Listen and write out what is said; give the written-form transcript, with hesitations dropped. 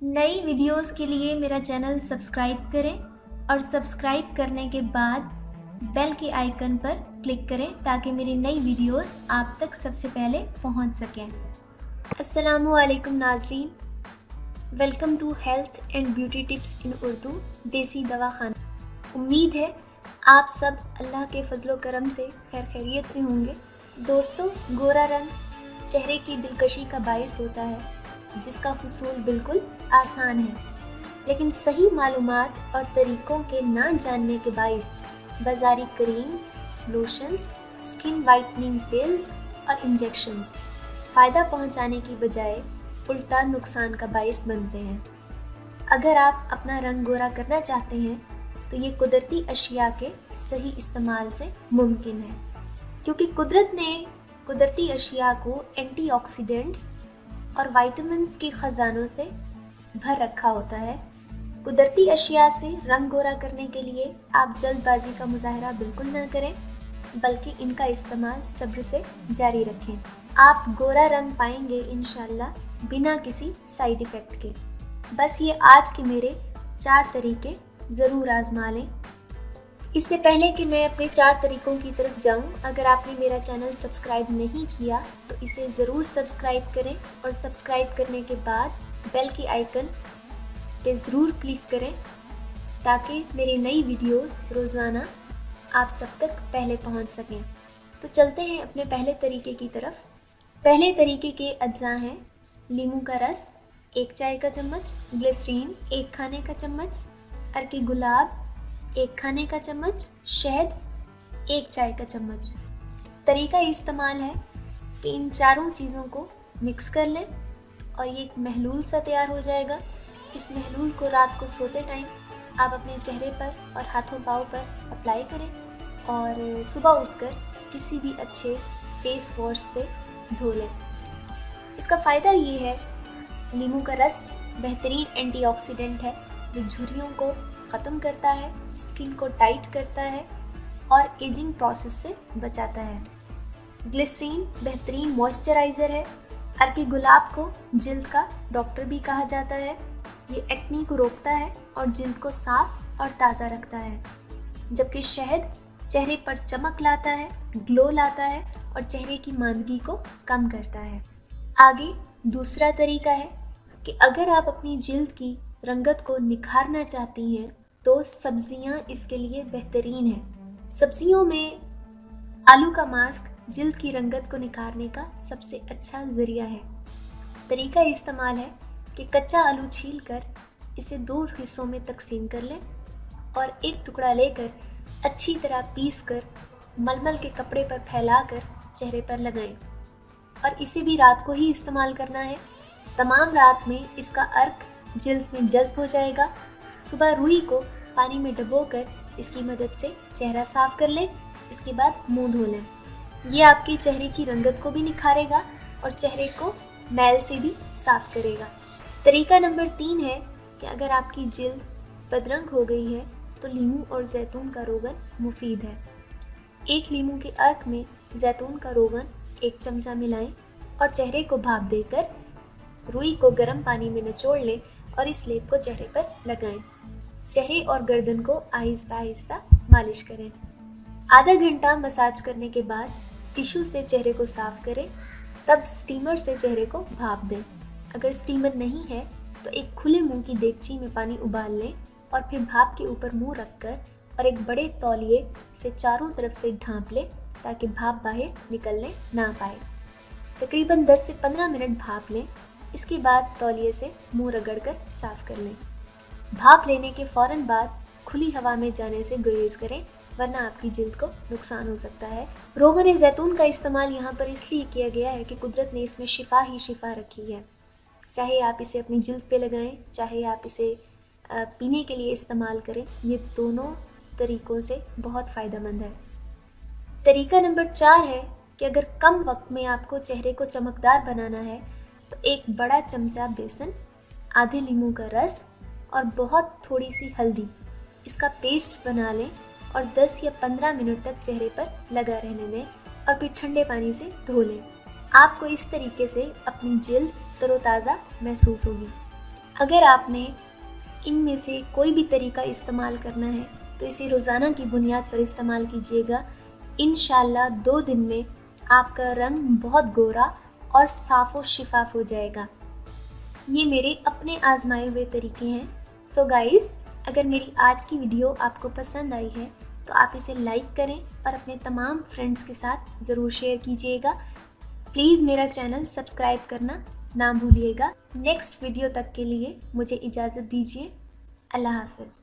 नई वीडियोस के लिए मेरा चैनल सब्सक्राइब करें और सब्सक्राइब करने के बाद बेल के आइकन पर क्लिक करें ताकि मेरी नई वीडियोस आप तक सबसे पहले पहुंच सकें। अस्सलामु अलैकुम नाज़रीन, welcome to health and beauty tips in Urdu Desi Dawakhana. उम्मीद है आप सब अल्लाह के फजलो करम से खैर खैरियत से होंगे। दोस्तों, गोरा रंग चेहरे की दिलकशी का बायस होता है जिसका हुसूल बिल्कुल आसान है, लेकिन सही मालूमात और तरीक़ों के ना जानने के बायस बाज़ारी creams, lotions, skin whitening pills और इंजेक्शंस फ़ायदा पहुंचाने की बजाय उल्टा नुकसान का बायस बनते हैं। अगर आप अपना रंग गोरा करना चाहते हैं तो ये कुदरती अशिया के सही इस्तेमाल से मुमकिन है, क्योंकि कुदरत ने कुदरती अशिया को एंटीऑक्सीडेंट्स और विटामिन्स के ख़जानों से भर रखा होता है। कुदरती अशिया से रंग गोरा करने के लिए आप जल्दबाजी का मुजाहरा बिल्कुल ना करें, बल्कि इनका इस्तेमाल सब्र से जारी रखें। आप गोरा रंग पाएंगे इंशाल्लाह बिना किसी साइड इफ़ेक्ट के। बस ये आज के मेरे 4 तरीके ज़रूर आजमा लें। इससे पहले कि मैं अपने 4 तरीक़ों की तरफ जाऊं, अगर आपने मेरा चैनल सब्सक्राइब नहीं किया तो इसे ज़रूर सब्सक्राइब करें और सब्सक्राइब करने के बाद बेल की आइकन पे ज़रूर क्लिक करें ताकि मेरी नई वीडियोस रोज़ाना आप सब तक पहले पहुंच सकें। तो चलते हैं अपने पहले तरीके की तरफ। पहले तरीके के अज्जा हैं लीमू का रस 1 चाय का चम्मच, ग्लिसरीन 1 खाने का चम्मच, अर्के गुलाब 1 खाने का चम्मच, शहद 1 चाय का चम्मच। तरीका इस्तेमाल है कि इन चारों चीज़ों को मिक्स कर लें और ये एक महलूल सा तैयार हो जाएगा। इस महलूल को रात को सोते टाइम आप अपने चेहरे पर और हाथों पाँव पर अप्लाई करें और सुबह उठकर किसी भी अच्छे फेस वॉश से धो लें। इसका फ़ायदा ये है, नींबू का रस बेहतरीन एंटीऑक्सीडेंट है जो झुर्रियों को ख़त्म करता है, स्किन को टाइट करता है और एजिंग प्रोसेस से बचाता है। ग्लिसरीन बेहतरीन मॉइस्चराइज़र है। अर्के गुलाब को जिल्द का डॉक्टर भी कहा जाता है। ये एक्नी को रोकता है और जिल्द को साफ और ताज़ा रखता है, जबकि शहद चेहरे पर चमक लाता है, ग्लो लाता है और चेहरे की मांदगी को कम करता है। आगे दूसरा तरीका है कि अगर आप अपनी जिल्द की रंगत को निखारना चाहती हैं तो सब्जियां इसके लिए बेहतरीन हैं। सब्जियों में आलू का मास्क जिल्द की रंगत को निखारने का सबसे अच्छा ज़रिया है। तरीका इस्तेमाल है कि कच्चा आलू छीलकर इसे 2 हिस्सों में तकसीम कर लें और एक टुकड़ा लेकर अच्छी तरह पीसकर मलमल के कपड़े पर फैलाकर चेहरे पर लगाएं और इसे भी रात को ही इस्तेमाल करना है। तमाम रात में इसका अर्क जिल्द में जज्ब हो जाएगा। सुबह रुई को पानी में डुबोकर इसकी मदद से चेहरा साफ कर लें। इसके बाद मुंह धो लें। ये आपके चेहरे की रंगत को भी निखारेगा और चेहरे को मैल से भी साफ करेगा। तरीका नंबर 3 है कि अगर आपकी जिल्द बदरंग हो गई है तो लीमू और जैतून का रोगन मुफीद है। 1 लीमू के अर्क में जैतून का रोगन 1 चमचा मिलाएं और चेहरे को भाप देकर रुई को गर्म पानी में निचोड़ लें और इस लेप को चेहरे पर लगाएं। चेहरे और गर्दन को आहिस्ता आहिस्ता मालिश करें। आधा घंटा मसाज करने के बाद टिश्यू से चेहरे को साफ करें, तब स्टीमर से चेहरे को भाप दें। अगर स्टीमर नहीं है तो एक खुले मुंह की देगची में पानी उबाल लें और फिर भाप के ऊपर मुंह रखकर और एक बड़े तौलिए से चारों तरफ से ढांप लें ताकि भाप बाहर निकलने ना पाए। तकरीबन 10 से 15 मिनट भाप लें। इसके बाद तौलिए से मुंह रगड़कर साफ कर लें। भाप लेने के फ़ौरन बाद खुली हवा में जाने से गुरेज करें, वरना आपकी जिल्द को नुकसान हो सकता है। रोगन ज़ैतून का इस्तेमाल यहाँ पर इसलिए किया गया है कि कुदरत ने इसमें शिफा ही शिफा रखी है। चाहे आप इसे अपनी जिल्द पे लगाएं, चाहे आप इसे पीने के लिए इस्तेमाल करें, ये दोनों तरीक़ों से बहुत फ़ायदेमंद है। तरीका नंबर 4 है कि अगर कम वक्त में आपको चेहरे को चमकदार बनाना है तो 1 बड़ा चमचा बेसन, आधे लीमू का रस और बहुत थोड़ी सी हल्दी, इसका पेस्ट बना लें और 10 या 15 मिनट तक चेहरे पर लगा रहने दें और फिर ठंडे पानी से धो लें। आपको इस तरीके से अपनी जिल्द तरोताज़ा महसूस होगी। اگر آپ نے ان میں سے کوئی بھی طریقہ استعمال کرنا ہے تو اسے روزانہ کی بنیاد پر استعمال کیجیے گا. انشاءاللہ 2 دن میں آپ کا رنگ بہت گورا اور صاف و شفاف ہو جائے گا. یہ میرے اپنے آزمائے ہوئے طریقے ہیں. سو گائز، اگر میری آج کی ویڈیو آپ کو پسند آئی ہے تو آپ اسے لائک کریں اور اپنے تمام فرینڈز کے ساتھ ضرور شیئر کیجیے گا. پلیز میرا چینل سبسکرائب کرنا نہ بھولیے گا. نیکسٹ ویڈیو تک کے لیے مجھے اجازت دیجیے. اللہ حافظ.